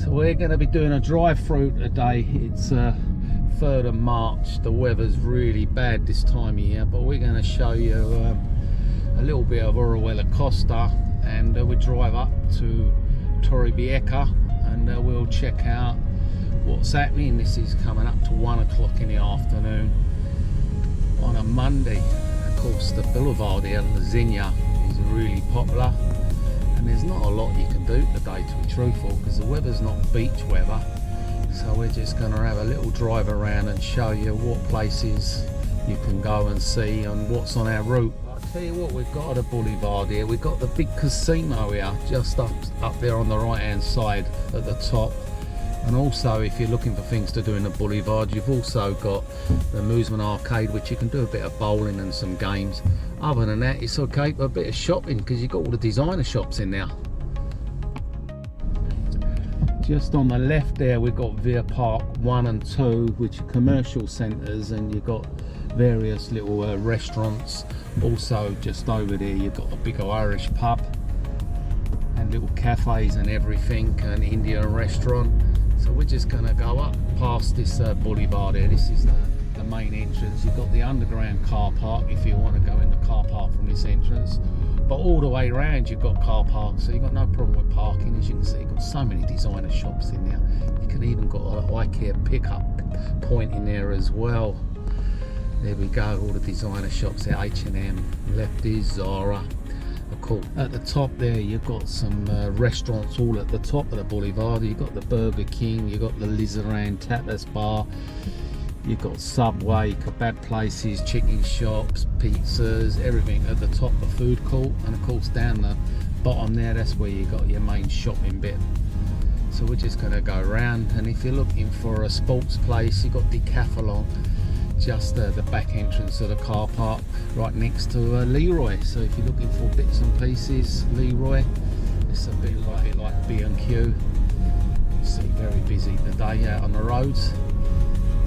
So we're going to be doing a drive-through today. It's 3rd of March. The weather's really bad this time of year, but we're going to show you a little bit of Orihuela Costa, and we drive up to Torrevieja and we'll check out what's happening. This is coming up to 1 o'clock in the afternoon on a Monday. Of course, the boulevard here, Zenia, is really popular, and there's not a lot you can do today, to be truthful, because the weather's not beach weather. So we're just going to have a little drive around and show you what places you can go and see and what's on our route. I'll tell you what we've got at the boulevard here. We've got the big casino here, just up there on the right hand side at the top. And also, if you're looking for things to do in the boulevard, you've also got the amusement arcade, which you can do a bit of bowling and some games. Other than that, it's okay for a bit of shopping, because you've got all the designer shops in there. Just on the left there, we've got Via Park 1 and 2, which are commercial centres, and you've got various little restaurants. Also, just over there, you've got a big Irish pub and little cafes and everything, an Indian restaurant. So we're just going to go up past this boulevard here. This is the main entrance. You've got the underground car park if you want to go in the car park from this entrance. But all the way around you've got car parks, so you've got no problem with parking. As you can see, you've got so many designer shops in there. You can even got an IKEA pickup point in there as well. There we go, all the designer shops there, H&M, left is Zara. Cool. At the top there you've got some restaurants all at the top of the boulevard. You've got the Burger King, you've got the Lizaran Tapas Bar, you've got Subway, kebab places, chicken shops, pizzas, everything at the top of the food court. And of course down the bottom there, that's where you got your main shopping bit. So we're just going to go around, and if you're looking for a sports place, you've got Decathlon, just the back entrance of the car park, right next to Leroy. So if you're looking for bits and pieces, Leroy, it's a bit like B&Q. You see, very busy today out on the roads,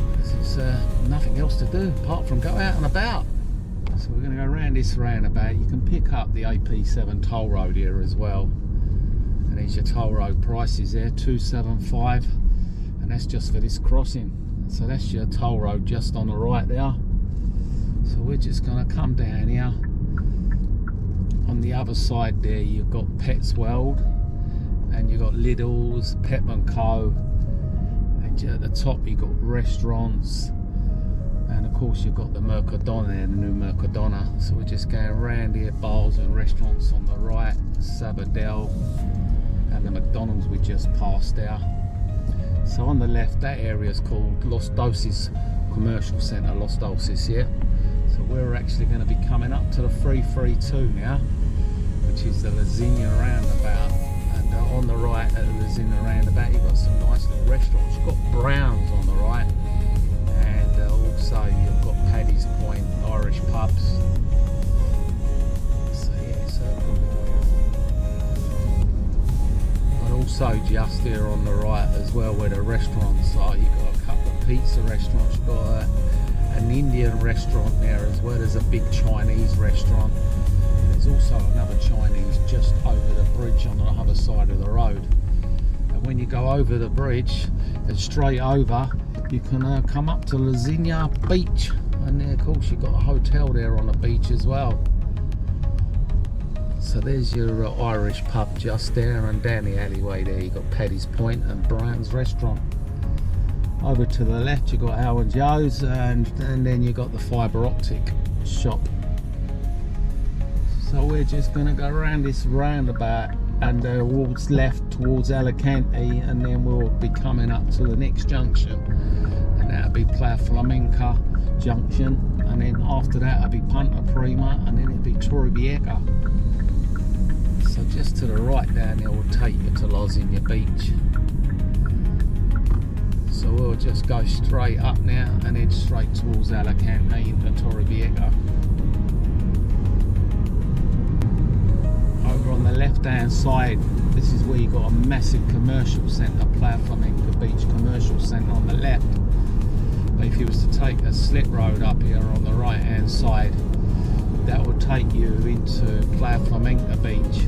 because there's nothing else to do apart from go out and about. So we're going to go around this roundabout. You can pick up the AP7 toll road here as well, and there's your toll road prices there, $275, and that's just for this crossing. So that's your toll road just on the right there. So we're just going to come down here. On the other side there you've got Pets World, and you've got Lidl's, Pep & Co, and at the top you've got restaurants, and of course you've got the Mercadona there, the new Mercadona. So we're just going around here, bars and restaurants on the right, Sabadell, and the McDonald's we just passed there. So on the left, that area is called Los Doses Commercial Centre, Los Doses, yeah. So we're actually going to be coming up to the 332 now, which is the Zenia roundabout. And on the right at the Zenia roundabout, you've got some nice little restaurants. You've got Brown's on the right, and also you've got Paddy's Point, Irish pubs. So yeah, so also just there on the right as well, where the restaurants are, you've got a couple of pizza restaurants, you've got an Indian restaurant there as well. There's a big Chinese restaurant, and there's also another Chinese just over the bridge on the other side of the road. And when you go over the bridge and straight over, you can come up to Zenia Beach, and then of course you've got a hotel there on the beach as well. So there's your Irish pub just there, and down the alleyway there you've got Paddy's Point and Brown's restaurant. Over to the left you've got Al and Joe's, and then you've got the fibre optic shop. So we're just going to go around this roundabout and towards left towards Alicante, and then we'll be coming up to the next junction, and that'll be Playa Flamenca junction, and then after that it'll be Punta Prima, and then it'll be Torrevieja. So just to the right down there will take you to Zenia Beach. So we'll just go straight up now and then straight towards Alicante into Torrevieja. Over on the left hand side, this is where you've got a massive commercial centre, Playa Flamenca Beach Commercial Centre on the left. But if you was to take a slip road up here on the right hand side, that will take you into Playa Flamenca Beach.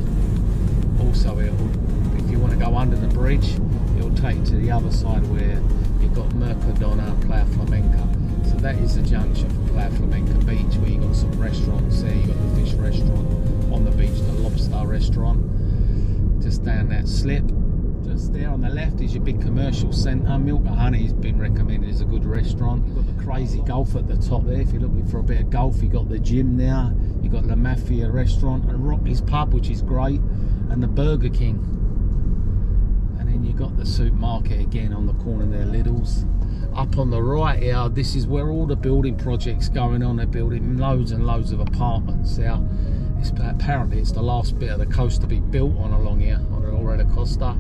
Also, if you want to go under the bridge, it'll we'll take you to the other side where you've got Mercadona and Playa Flamenca. So that is the junction for Playa Flamenca Beach, where you've got some restaurants there. You've got the fish restaurant on the beach, the lobster restaurant, just down that slip. Just there on the left is your big commercial centre. Milk and Honey's been recommended as a good restaurant. You've got the Crazy Golf at the top there. If you're looking for a bit of golf, you've got the gym now. You've got La Mafia restaurant and Rocky's pub, which is great, and the Burger King. And then you've got the supermarket again on the corner there, Lidl's. Up on the right here, this is where all the building projects going on. They're building loads and loads of apartments there. Apparently it's the last bit of the coast to be built on along here, on the Orihuela Costa.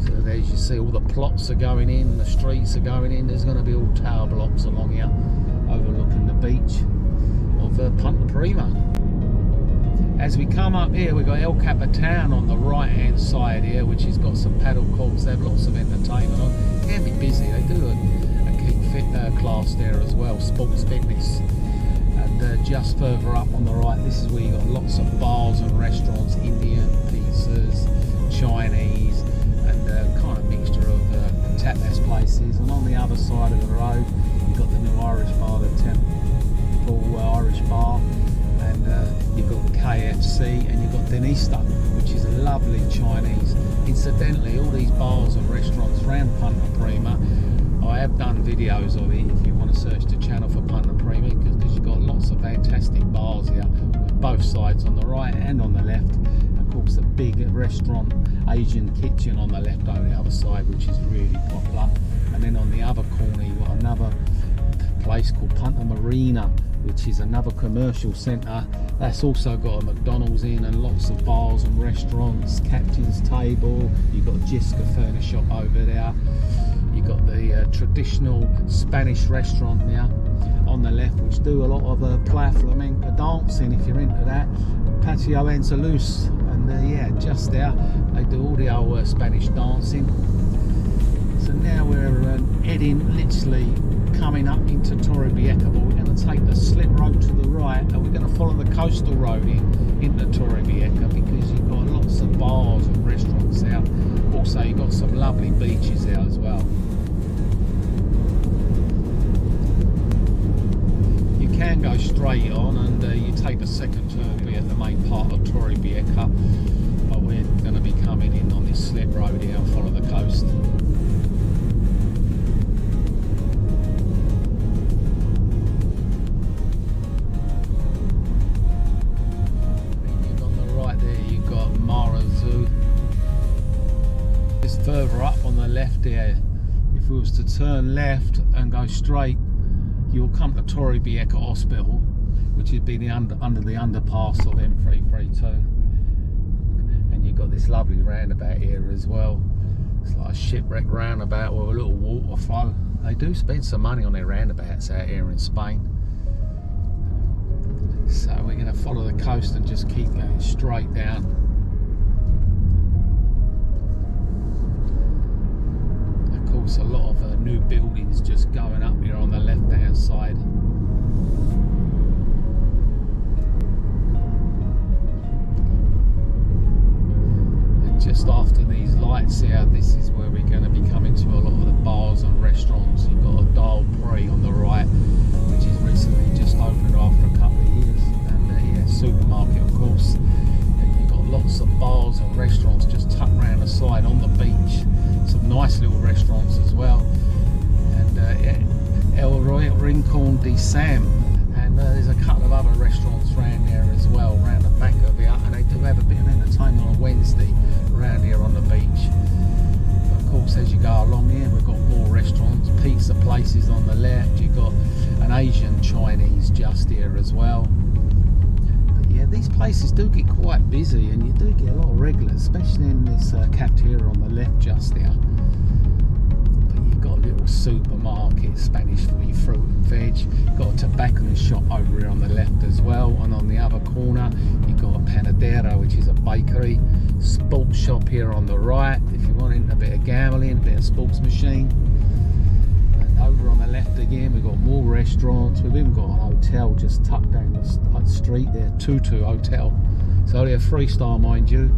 So there you see all the plots are going in, the streets are going in. There's going to be all tower blocks along here, overlooking the beach of Punta Prima. As we come up here, we've got El Capitan on the right hand side here, which has got some paddle courts. They have lots of entertainment on. It can be busy. They do a keep fit class there as well, sports fitness. And just further up on the right, this is where you've got lots of bars and restaurants, Indian, pizzas, Chinese, and kind of mixture of tapas places. And on the other side of the road, you've got the new Irish bar, the Temple Irish Bar, and you've got KFC, and you've got Denista, which is a lovely Chinese. Incidentally, all these bars and restaurants around Punta Prima, I have done videos of it if you want to search the channel for Punta Prima, because you've got lots of fantastic bars here, both sides, on the right and on the left. Of course, the big restaurant Asian kitchen on the left on the other side, which is really popular. And then on the other corner, you've got another place called Punta Marina, which is another commercial centre. That's also got a McDonald's in and lots of bars and restaurants, captain's table. You've got Jisca furniture shop over there. You've got the traditional Spanish restaurant now on the left, which do a lot of Playa Flamenca dancing if you're into that. Patio Andaluz, and yeah, just there they do all the old Spanish dancing. So now we're heading, literally coming up into Torrevieja, but we're going to take the slip road to the right, and we're going to follow the coastal road into Torrevieja, because you've got lots of bars and restaurants there. Also, you've got some lovely beaches there as well. You can go straight on, and you take the second turn to be at the main part of Torrevieja, but we're going to be coming in on this slip road here and follow the coast. Further up on the left there, if we was to turn left and go straight, you'll come to Torrevieja Hospital, which would be under the underpass of M332, and you've got this lovely roundabout here as well. It's like a shipwreck roundabout with a little waterfall. They do spend some money on their roundabouts out here in Spain. So we're going to follow the coast and just keep going straight down. A lot of new buildings just going up here on the left hand side. And just after these lights here, this is where we're going to be coming to a lot of the bars and restaurants. You've got a Dial Pre on the right, which is recently just opened after a couple of years, and yeah, supermarket of course. And you've got lots of bars and restaurants just tucked around the side on the beach. Some nice little restaurants as well, and El Rincon de Sam, and there's a couple of other restaurants around there as well, around the back of it, and they do have a bit of entertainment on Wednesday around here on the beach. But of course, as you go along here, we've got more restaurants, pizza places on the left. You've got an Asian Chinese just here as well. But yeah, these places do get quite busy, and you do get a lot of regulars, especially in this cafeteria on the left just there. But you've got a little supermarket, Spanish for your fruit and veg. You've got a tobacconist shop over here on the left as well, and on the other corner you've got a panadera, which is a bakery. Sports shop here on the right if you want a bit of gambling, a bit of sports machine. And over on the left again we've got more restaurants. We've even got a hotel just tucked down the street there, Tutu Hotel. It's only a 3-star, mind you.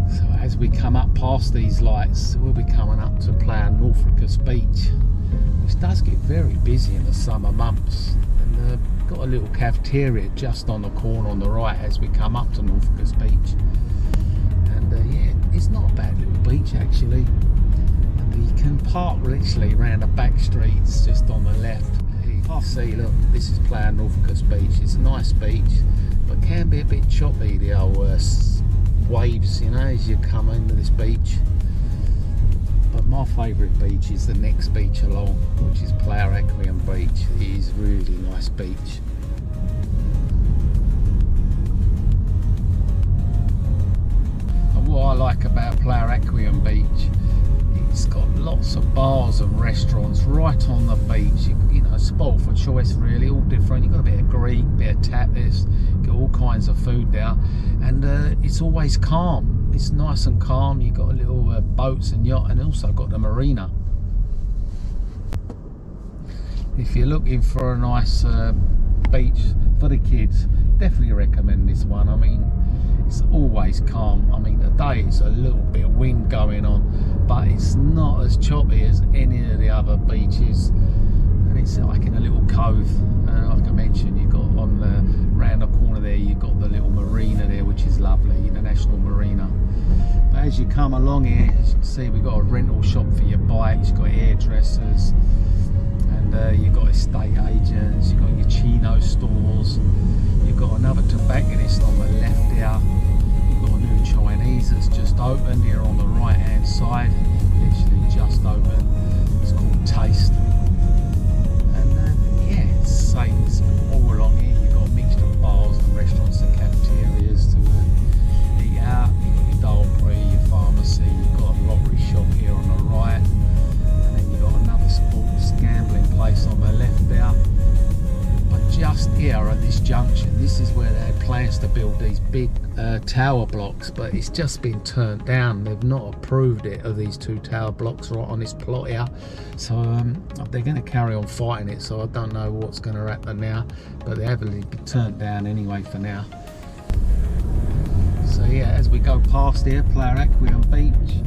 So as we come up past these lights, we'll be coming up to Playa Naufragos beach, which does get very busy in the summer months. And got a little cafeteria just on the corner on the right as we come up to Naufragos beach. And yeah, it's not a bad little beach actually. And you can park literally around the back streets just on the left. You can see, look, this is Playa Naufragos beach. It's a nice beach, but can be a bit choppy, the old waves, you know, as you come into this beach. But my favourite beach is the next beach along, which is Playa Aquum beach. It is a really nice beach. And what I like about Playa Aquum beach, it's got lots of bars and restaurants right on the beach. You know, spot for choice really, all different. You've got a bit of Greek, bit of tapas, get all kinds of food there. And it's always calm. It's nice and calm. You've got a little boats and yacht, and also got the marina. If you're looking for a nice beach for the kids, definitely recommend this one. I mean, it's always calm. I mean, today it's a little bit of wind going on, but it's not as choppy as any of the other beaches. And it's like in a little cove. Like I mentioned, you've got on round the corner there, you've got the little marina there, which is lovely, the national marina. But as you come along here, as you can see, we've got a rental shop for your bikes, you've got hairdressers, and you've got estate agents, you've got your chino stores, you've got another tobacconist on the left there, you've got a new Chinese that's just opened here on the right hand side, literally just opened. It's called Taste. And yeah, it's same all along here. You've got a mixture of bars and restaurants and cafeterias to eat out. You've got your Dalbury, your pharmacy, you've got a lottery shop here on the right, and then you've got another sports gambling place on the left there. But just here at this junction, this is where they had plans to build these big tower blocks, but it's just been turned down. They've not approved it of these two tower blocks right on this plot here, so they're going to carry on fighting it. So I don't know what's going to happen now, but they haven't been turned down anyway for now. So yeah, as we go past here, Playa Aquum beach,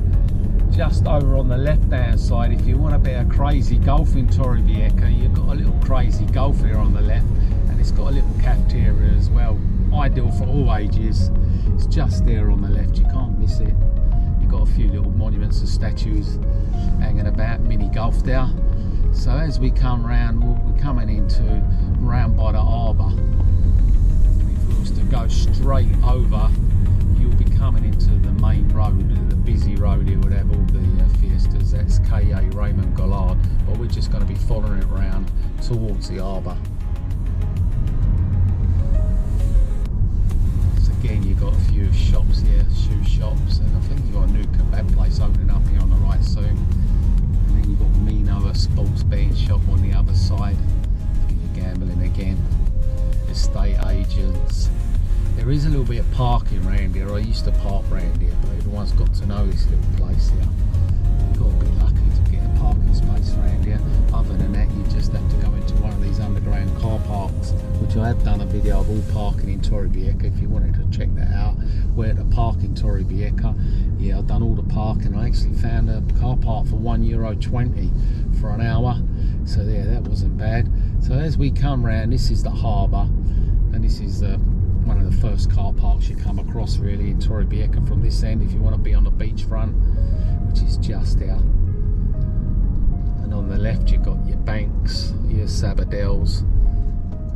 just over on the left hand side, if you want a bit of crazy golf in Torrevieja, you've got a little crazy golf here on the left, and it's got a little cafeteria as well, ideal for all ages. It's just there on the left, you can't miss it. You've got a few little monuments and statues hanging about, mini golf there. So as we come round, we'll be coming into round by the harbour. If we was to go straight over, you'll be coming into the main road, the busy road here would have all the fiestas. That's K.A. Raymond Gollard, but we're just going to be following it around towards the harbour. So again, you've got a few shops here, shoe shops, and I think you've got a new kebab place opening up here on the right soon. And then you've got Mino, a sports betting shop on the other side. You're gambling again. Estate agents. There is a little bit of parking around here. I used to park around here, but everyone's got to know this little place here. You've got to be lucky to get a parking space around here. Other than that, you just have to go into one of these underground car parks, which I have done a video of all parking in Torrevieja if you wanted to check that out, where to park in Torrevieja. Yeah, I've done all the parking. I actually found a car park for €1.20 for an hour, so yeah, that wasn't bad. So as we come round, this is the harbour, and this is one of the first car parks you come across really in Torrevieja from this end if you want to be on the beachfront, which is just there. And on the left you've got your banks, your sabadells,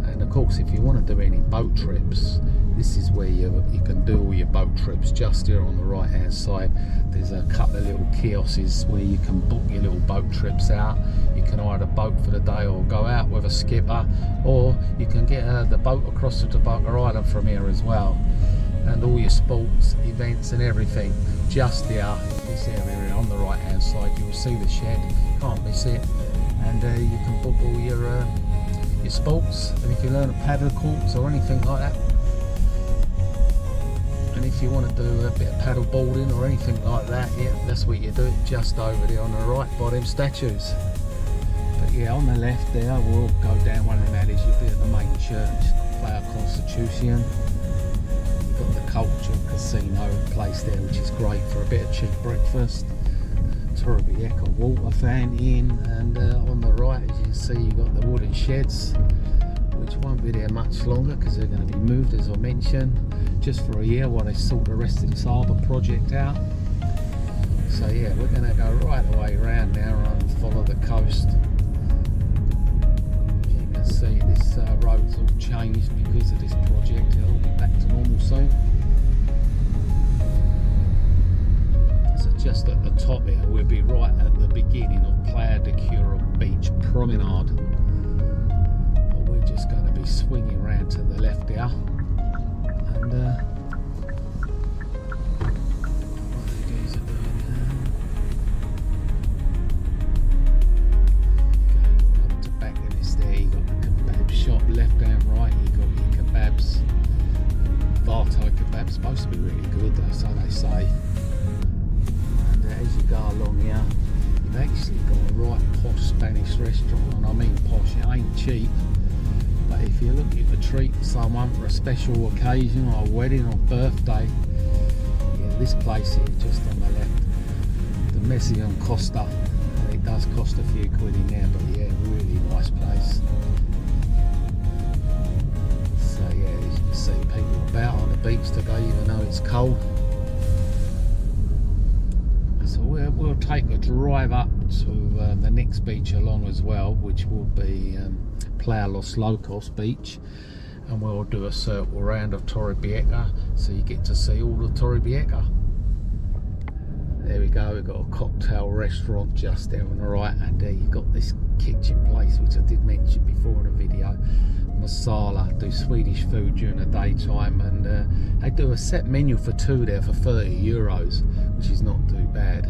and of course if you want to do any boat trips, this is where you can do all your boat trips. Just here on the right hand side there's a couple of little kiosks where you can book your little boat trips out. You can either boat for the day or go out with a skipper, or you can get the boat across to Tobacco Island from here as well. And all your sports events and everything just here, this area on the right hand side. You'll see the shed, can't miss it, and you can book all your sports. And if you learn a paddle courts or anything like that, and if you want to do a bit of paddle boarding or anything like that, yeah, that's what you do, just over there on the right by them statues. But yeah, on the left there, we'll go down one of them alleys. You'll be at the main church, Playa Constitution. You've got the culture casino place there, which is great for a bit of cheap breakfast. Torrevieja water fountain, and on the right, as you can see, you've got the wooden sheds, which won't be there much longer because they're going to be moved, as I mentioned, just for a year while they sort the rest of this harbour project out. So yeah, we're going to go right the way around now and follow the coast. As you can see, this road's all changed because of this project. It'll all be back to normal soon. So just at the top here, we'll be right at the beginning of Playa de Cura Beach Promenade. But we're just going to be swinging around to the left here. And left and right, you got your kebabs. Varto kebabs, supposed to be really good though, so they say. And as you go along here, you've actually got a right posh Spanish restaurant, and I mean posh, it ain't cheap, but if you're looking to treat someone for a special occasion or a wedding or birthday, yeah, this place here just on the left, the Zenia Costa, and it does cost a few quid in there, but yeah, really nice place. See people about on the beach today, even though it's cold. So we'll take a drive up to the next beach along as well, which will be Playa Los Locos beach, and we'll do a circle round of Torrevieja, so you get to see all the Torrevieja. There we go, we've got a cocktail restaurant just there on the right, and you've got this kitchen place which I did mention before in the video. Masala, do Swedish food during the daytime, and they do a set menu for two there for €30, which is not too bad.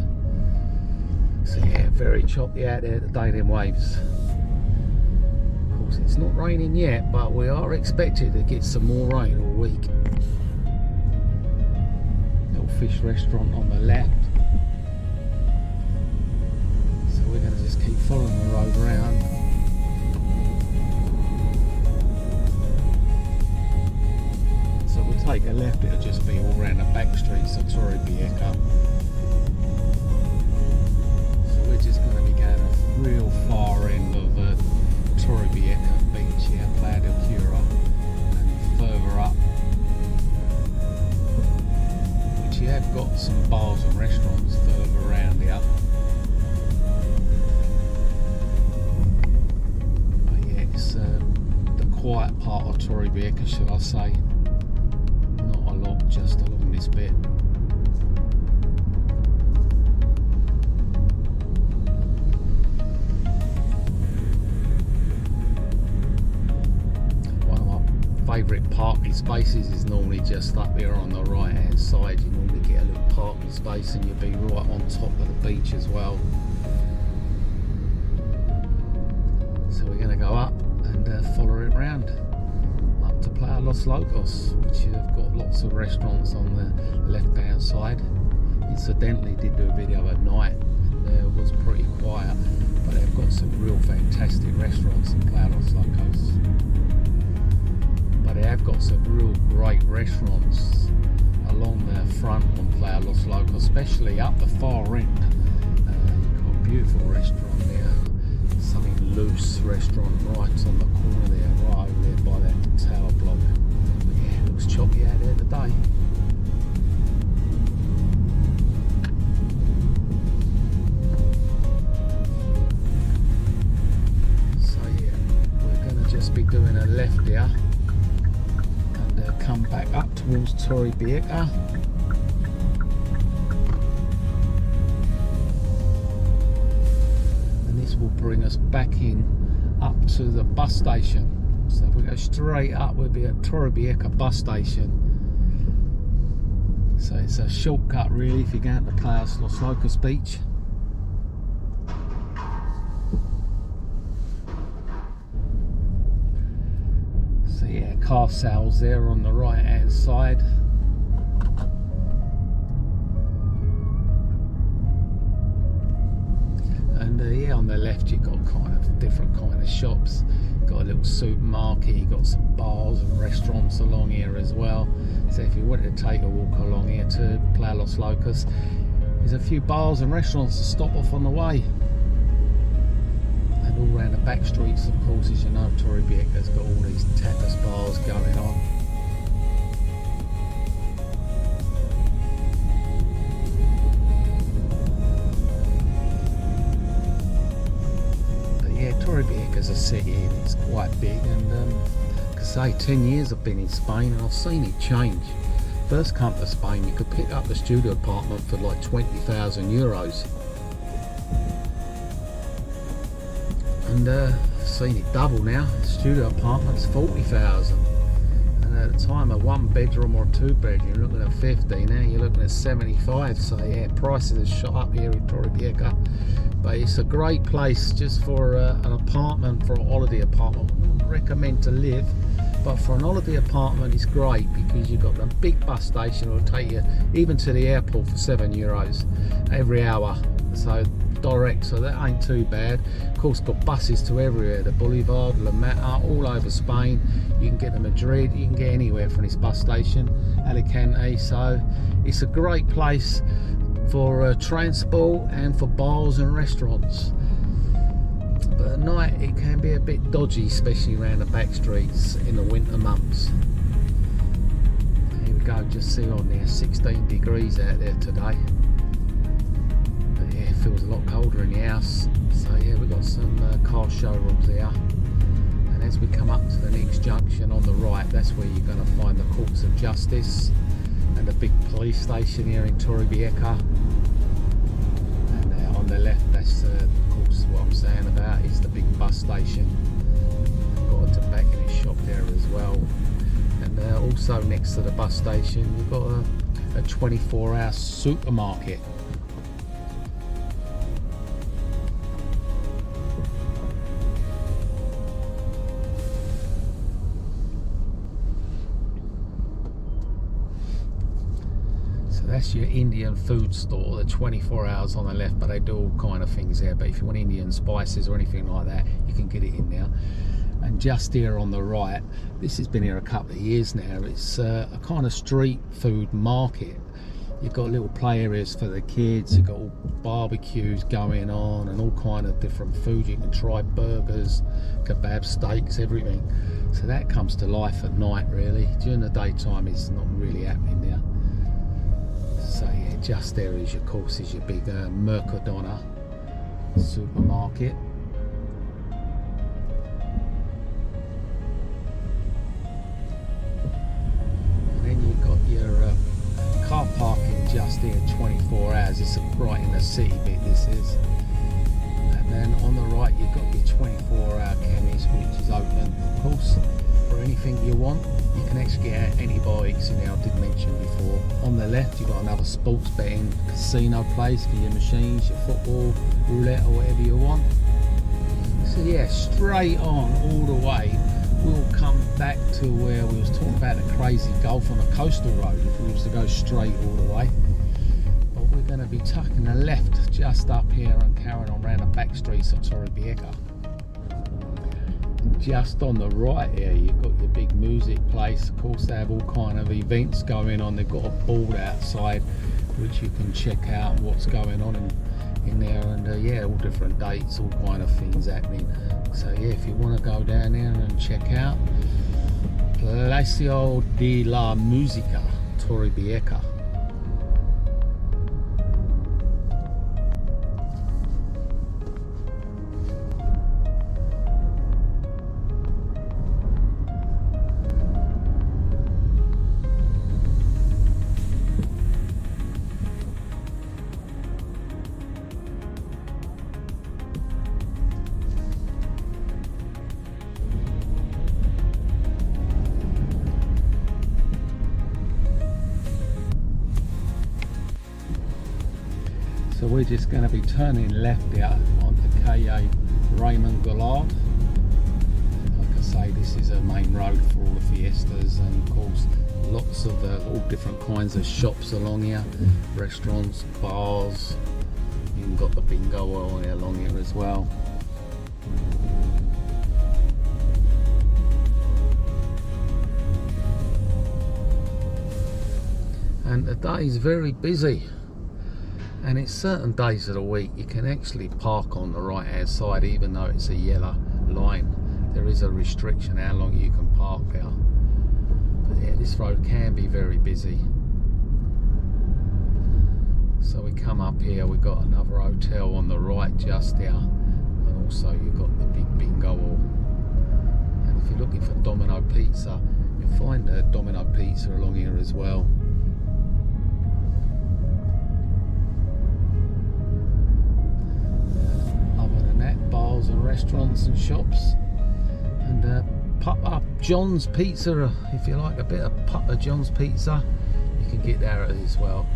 So yeah, very choppy out there today, them waves. Of course it's not raining yet, but we are expected to get some more rain all week. Little fish restaurant on the left. So we're going to just keep following the road around. So we'll take a left, it'll just be all around the back streets of Torrevieja. So we're just going to be going a real far end of Torrevieja beach here, Playa de Cura, and further up, which you have got some bars and restaurants further around here. But yeah, it's the quiet part of Torrevieja, should I say. Just along this bit. One of my favourite parking spaces is normally just up here on the right hand side. You normally get a little parking space and you'll be right on top of the beach as well. So we're going to go up and follow it around to Playa Los Locos, which have got lots of restaurants on the left hand side. Incidentally, did do a video at night and it was pretty quiet, but they've got some real fantastic restaurants in Playa Los Locos. But they have got some real great restaurants along the front on Playa Los Locos, especially up the far end. You've got a beautiful restaurant there, something loose restaurant right on the corner there, right over there by that tower block. But yeah, it looks choppy out there today. So yeah, we're going to just be doing a left here and come back up towards Torrevieja. And this will bring us back in up to the bus station. So if we go straight up, we'll be at Torrevieja bus station. So it's a shortcut really if you're going to Playa Los Locos beach. So yeah, car sales there on the right hand side. And yeah, on the left you've got kind of different kind of shops. got a little supermarket, you've got some bars and restaurants along here as well. So if you wanted to take a walk along here to Playa Los Locos, there's a few bars and restaurants to stop off on the way. And all around the back streets, of course, as you know, Torrevieja's got all these tapas bars going on. Torrevieja's a city and it's quite big, and like I say, 10 years I've been in Spain and I've seen it change. First come to Spain, you could pick up a studio apartment for like 20,000 euros, and I've seen it double now. Studio apartments 40,000, and at the time a 1 bedroom or 2 bedroom you're looking at 50. Now you're looking at 75. So yeah, prices have shot up here in Torrevieja. But it's a great place just for an apartment, for a holiday apartment. I wouldn't recommend to live, but for an holiday apartment it's great because you've got a big bus station. It'll take you even to the airport for €7 every hour, so direct, so that ain't too bad. Of course, got buses to everywhere, the Boulevard, La Mata, all over Spain. You can get to Madrid, you can get anywhere from this bus station, Alicante. So it's a great place for transport and for bars and restaurants. But at night it can be a bit dodgy, especially around the back streets in the winter months. Here we go, just see on there, 16 degrees out there today. But yeah, it feels a lot colder in the house. So yeah, we've got some car showrooms there. And as we come up to the next junction on the right, that's where you're going to find the courts of justice and the big police station here in Torrevieja. And on the left, that's of course what I'm saying about is the big bus station. Got a tobacconist shop there as well, and also next to the bus station you've got a 24-hour supermarket. That's your Indian food store, the 24 hours on the left, but they do all kind of things there. But if you want Indian spices or anything like that, you can get it in there. And just here on the right, this has been here a couple of years now, it's a kind of street food market. You've got little play areas for the kids, you've got all barbecues going on and all kind of different food. You can try burgers, kebab, steaks, everything. So that comes to life at night really. During the daytime it's not really happening there. So yeah, just there is your course is your big Mercadona supermarket. And then you've got your car parking just here 24 hours. It's right in the city bit, this is. And then on the right you've got your 24-hour chemist, which is open, of course, for anything you want. You can actually get antibiotics in there, I did mention before. On the left you've got another sports betting casino place for your machines, your football, roulette or whatever you want. So yeah, straight on all the way we'll come back to where we was talking about the crazy Gulf on the coastal road if we was to go straight all the way. But we're going to be tucking the left just up here and carrying on around the back streets of Torrevieja. Just on the right here you've got your big music place. Of course they have all kind of events going on. They've got a board outside which you can check out what's going on in there, and yeah, all different dates, all kind of things happening. So yeah, if you want to go down there and check out Palacio de la Música, Torrevieja. So we're just going to be turning left out onto Calle Raymond Goulart. Like I say, this is a main road for all the fiestas, and of course lots of all different kinds of shops along here, restaurants, bars. You've got the bingo along here as well. and the day is very busy, and it's certain days of the week you can actually park on the right hand side even though it's a yellow line. There is a restriction how long you can park there, but yeah, this road can be very busy. So we come up here, we've got another hotel on the right just there, and also you've got the big bingo hall. And if you're looking for Domino Pizza, you'll find Domino Pizza along here as well. Other than that, bars and restaurants and shops, and Papa John's Pizza. If you like a bit of Papa John's Pizza, you can get there as well.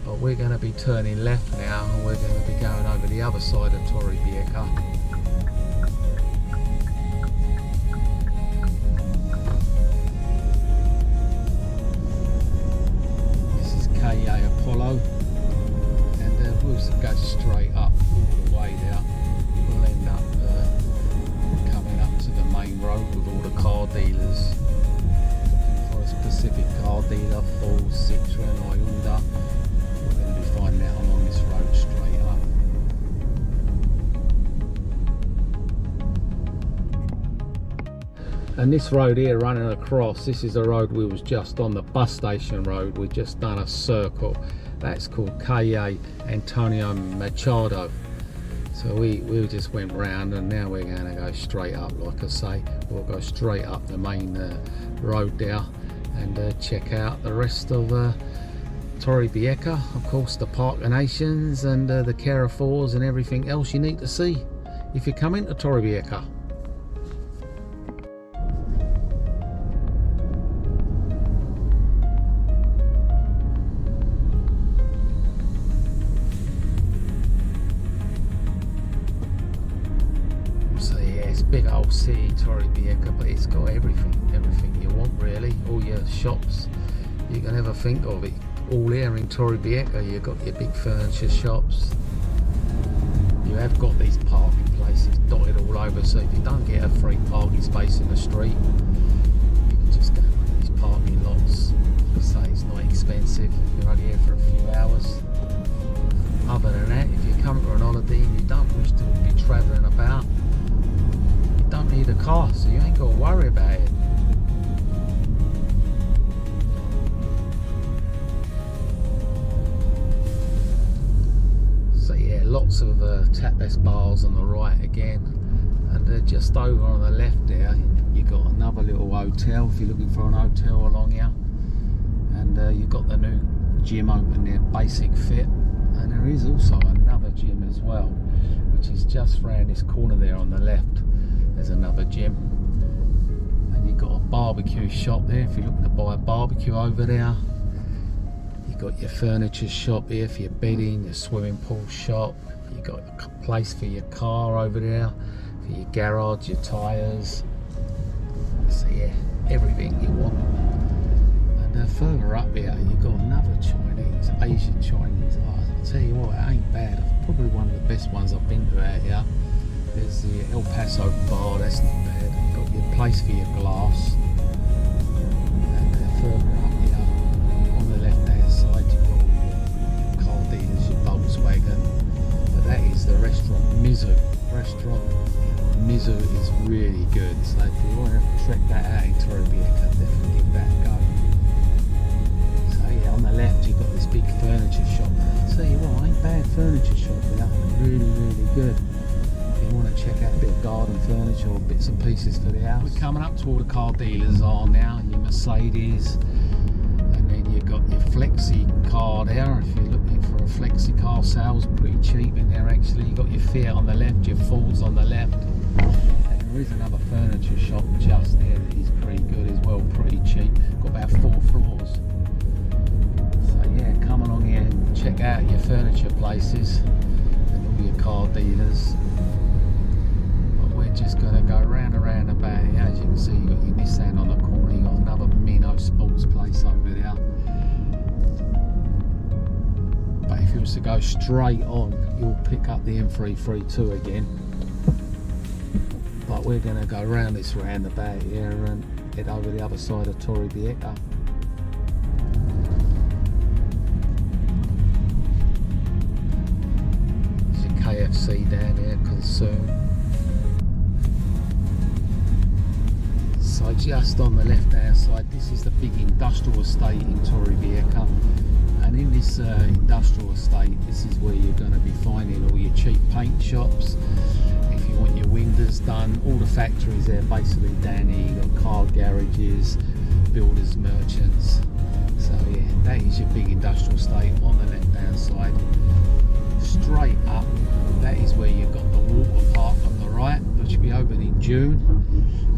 But we're going to be turning left now, and we're going to be going over the other side of Torrevieja. This is Calle Apollo, and we'll go straight up all the way there. We'll end up coming up to the main road with all the car dealers. Looking for a specific car dealer, Ford, Citroen, Hyundai. Find out along this road straight up. And this road here running across, this is the road we was just on, the bus station road. We just done a circle. That's called Calle Antonio Machado. So we just went round, and now we're going to go straight up. Like I say, we'll go straight up the main road there and check out the rest of Torrevieja, of course, the Park of Nations and the carrefours and everything else you need to see if you come into Torrevieja. So yeah, it's a big old city, Torrevieja, but it's got everything you want really. All your shops you can ever think of it. All here in Torrevieja, you've got your big furniture shops. You have got these parking places dotted all over, so if you don't get a free parking space in the street, you can just go to these parking lots. Like I say, it's not expensive, you're only here for a few hours. Other than that, if you come for an holiday and you don't wish to be travelling about, you don't need a car, so you ain't got to worry about it. Lots of tapas bars on the right again, and just over on the left there you got another little hotel if you're looking for an hotel along here, and you've got the new gym open there, Basic Fit, and there is also another gym as well, which is just round this corner there on the left. There's another gym, and you've got a barbecue shop there if you're looking to buy a barbecue over there. Got your furniture shop here for your bedding, your swimming pool shop. You got a place for your car over there, for your garage, your tyres. So yeah, everything you want. And further up here, you got another Chinese, Asian Chinese. Oh, I'll tell you what, it ain't bad. Probably one of the best ones I've been to out here. There's the El Paso bar. That's not bad. You got your place for your glass. And further up here, on the left hand side, you've got your car dealers, your Volkswagen. But that is the restaurant Mizu. Mizu is really good. So if you want to check that out in Torrevieja, definitely give that a go. So yeah, on the left you've got this big furniture shop. I'll tell you what, ain't bad furniture shop there. Really good. If you want to check out a bit of garden furniture or bits and pieces for the house. We're coming up to all the car dealers are now, your Mercedes, and then you've got your Flexi car there. If you're looking for a Flexi car sales, pretty cheap in there actually. You've got your Fiat on the left, your Fords on the left. And there is another furniture shop just there that is pretty good as well, pretty cheap. Got about 4 floors. So yeah, come along here and check out your furniture places and all your car dealers. But we're just going to go round and about here. As you can see, you've got your Nissan on the corner, you've got another Mino sports place over there. But if you was to go straight on, you'll pick up the M332 again. But we're going to go round this roundabout here and head over the other side of Torrevieja. KFC down here, consume. So just on the left hand side, this is the big industrial estate in Torrevieja, and in this industrial estate, this is where you're going to be finding all your cheap paint shops. If you want your windows done, all the factories there basically down here. You've got car garages, builders, merchants. So yeah, that is your big industrial estate on the left hand side. Straight up, that is where you've got the water park on the right, which will be open in June.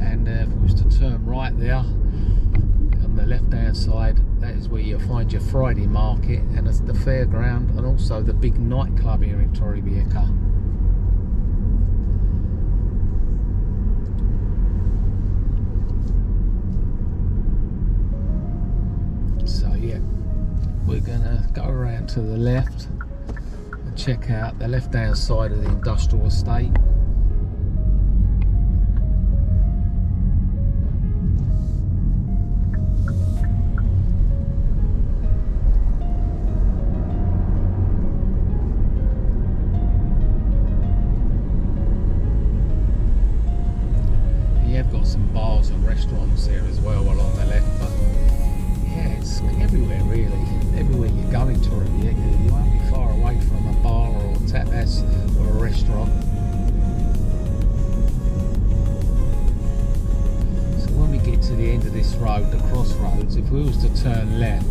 And if we was to turn right there, on the left hand side, that is where you'll find your Friday market, and it's the fairground, and also the big nightclub here in Torrevieja. So yeah, we're gonna go around to the left and check out the left hand side of the industrial estate. Some bars and restaurants here as well along the left, but yeah, it's everywhere really. Everywhere you go in Torrevieja, you won't be far away from a bar or tapas or a restaurant. So when we get to the end of this road, the crossroads, if we was to turn left,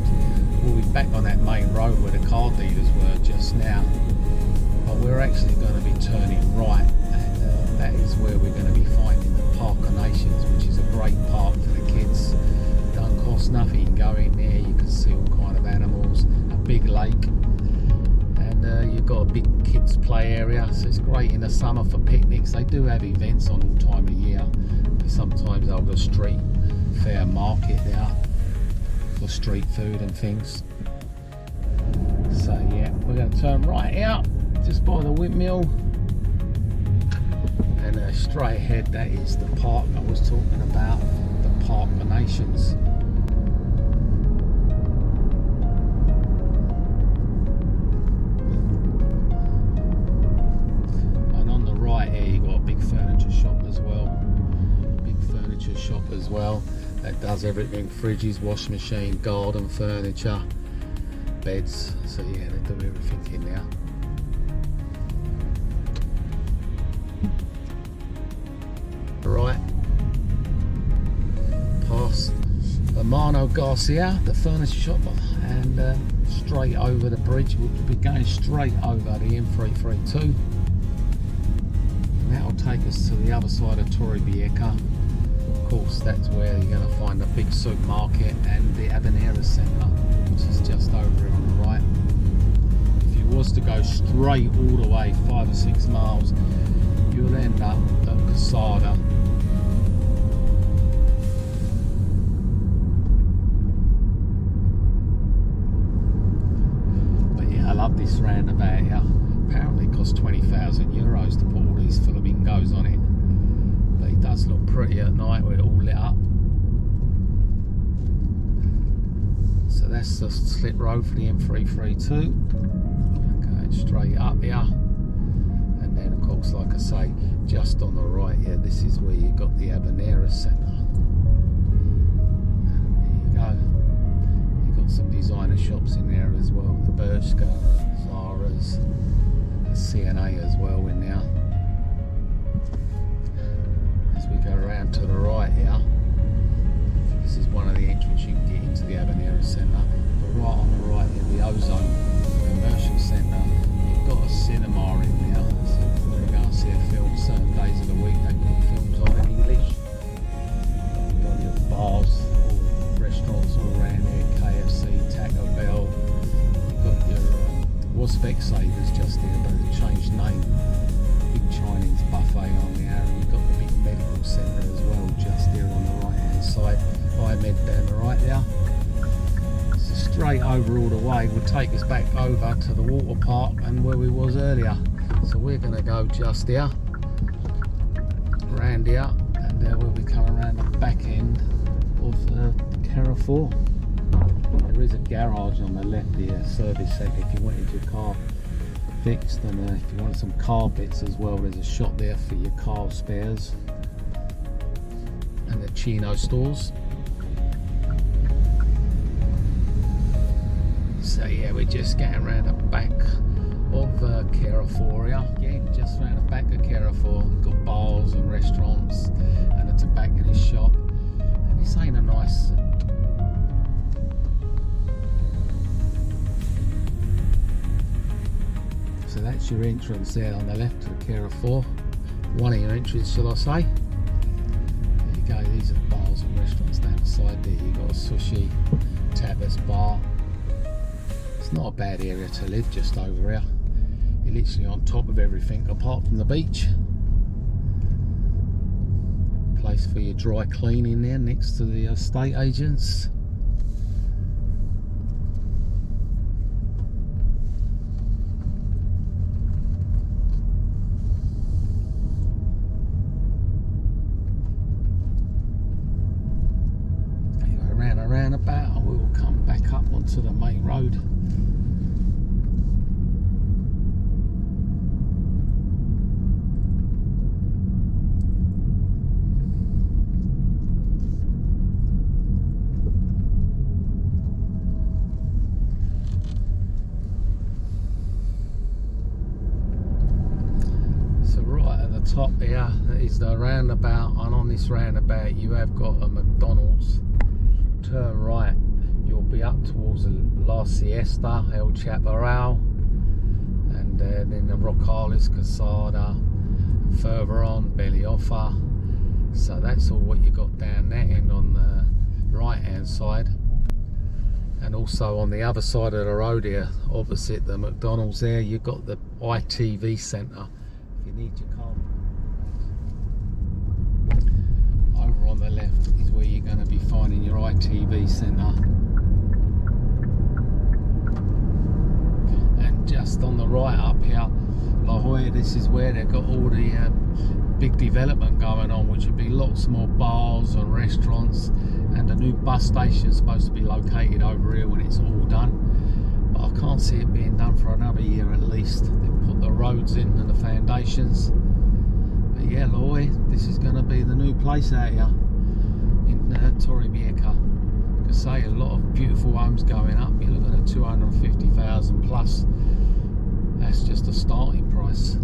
we'll be back on that main road where the car dealers were just now, but we're actually going to be turning right, and that is where we're going to be finding Park of Nations, which is a great park for the kids. Don't cost nothing. You can go in there, you can see all kind of animals, a big lake, and you've got a big kids play area, so it's great in the summer for picnics. They do have events on all time of year. Sometimes they'll have a street fair market there for street food and things. So yeah, we're going to turn right out just by the windmill. And straight ahead, that is the park I was talking about, the Park of Nations. And on the right here, you got a big furniture shop as well. That does everything: fridges, washing machine, garden furniture, beds. So yeah, they do everything in there. Right past the Mano Garcia, the furniture shop, and straight over the bridge. We'll be going straight over the M332, and that will take us to the other side of Torrevieja. Of course, that's where you're going to find the big supermarket and the Habaneras centre, which is just over here on the right. If you was to go straight all the way 5 or 6 miles, you'll end up at Casada. But yeah, I love this roundabout here. Apparently it costs €20,000 to put all these flamingos on it. But it does look pretty at night with it all lit up. So that's the slip road for the M332. Going straight up here. And then of course, like I say, just on the right here, this is where you got the Habaneras centre. And there you go. You've got some designer shops in there as well. The Bershka, Zara's, the CNA as well in there. As we go around to the right here, this is one of the entrances you can get into the Habaneras centre. But right on the right here, the Ozone commercial centre, you've got a cinema in there. So if you want to go and see a film, certain days of the week they put films on in English. You've got your bars or restaurants all around here, KFC, Taco Bell. You've got your was Specsavers just here, but it changed name. Big Chinese buffet on there, and you've got the big medical centre as well, just here on the right hand side. Med down the right there. So straight over all the way will take us back over to the water park and where we was earlier. So we're going to go just here, around here, and we'll be coming around the back end of the carrefour. There is a garage on the left here, service centre if you wanted your car fixed, and if you want some car bits as well, there's a shop there for your car spares, and the Chino stores. So yeah, we're just getting around the back of Carrefour here. Again, just around the back of Carrefour, got bars and restaurants and a tobacconist shop, and this ain't a nice. So that's your entrance there on the left to the Carrefour. One of your entries, shall I say. There you go, these are the bars and restaurants down the side there. You've got a sushi, tapas bar. It's not a bad area to live, just over here. You're literally on top of everything apart from the beach. Place for your dry cleaning there next to the estate agents. Around about, and we will come back up onto the main road. So right at the top here is the roundabout, and on this roundabout you have got a McDonald's. Turn right, you'll be up towards the La Siesta, El Chaparral, and then the Rocales, Casada, further on Belliofa. So that's all what you got down that end on the right hand side, and also on the other side of the road here, opposite the McDonald's there, you've got the ITV centre if you need your car. On the left is where you're going to be finding your ITV centre, and just on the right up here, La Jolla, this is where they've got all the big development going on, which would be lots more bars and restaurants, and a new bus station is supposed to be located over here when it's all done, but I can't see it being done for another year at least. They've put the roads in and the foundations. But yeah, Loy, this is going to be the new place out here in Torrevieja. Like I say, a lot of beautiful homes going up. You're looking at 250,000 plus. That's just a starting price.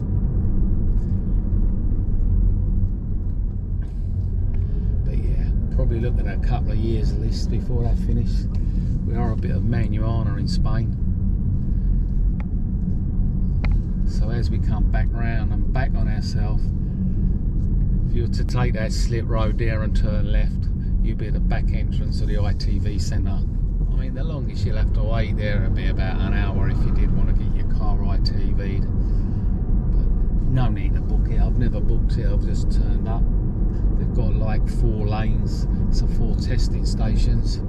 But yeah, probably looking at a couple of years at least before that finished. We are a bit of Manuana in Spain. So as we come back round and back on ourselves, if you were to take that slip road there and turn left, you'd be at the back entrance of the ITV centre. I mean, the longest you'll have to wait there would be about an hour if you did want to get your car ITV'd. But no need to book it. I've never booked it, I've just turned up. They've got like 4 lanes, so 4 testing stations.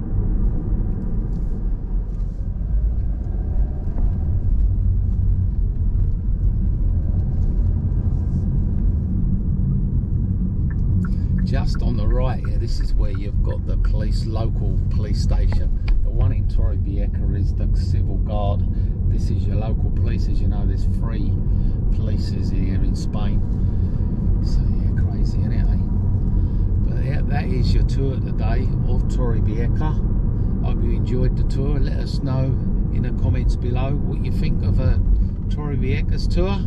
Just on the right here, this is where you've got the local police station. The one in Torrevieja is the civil guard. This is your local police. As you know, there's 3 polices here in Spain. So yeah, crazy, isn't it, eh? But yeah, that is your tour today of Torrevieja. Hope you enjoyed the tour. Let us know in the comments below what you think of Torrevieja's tour.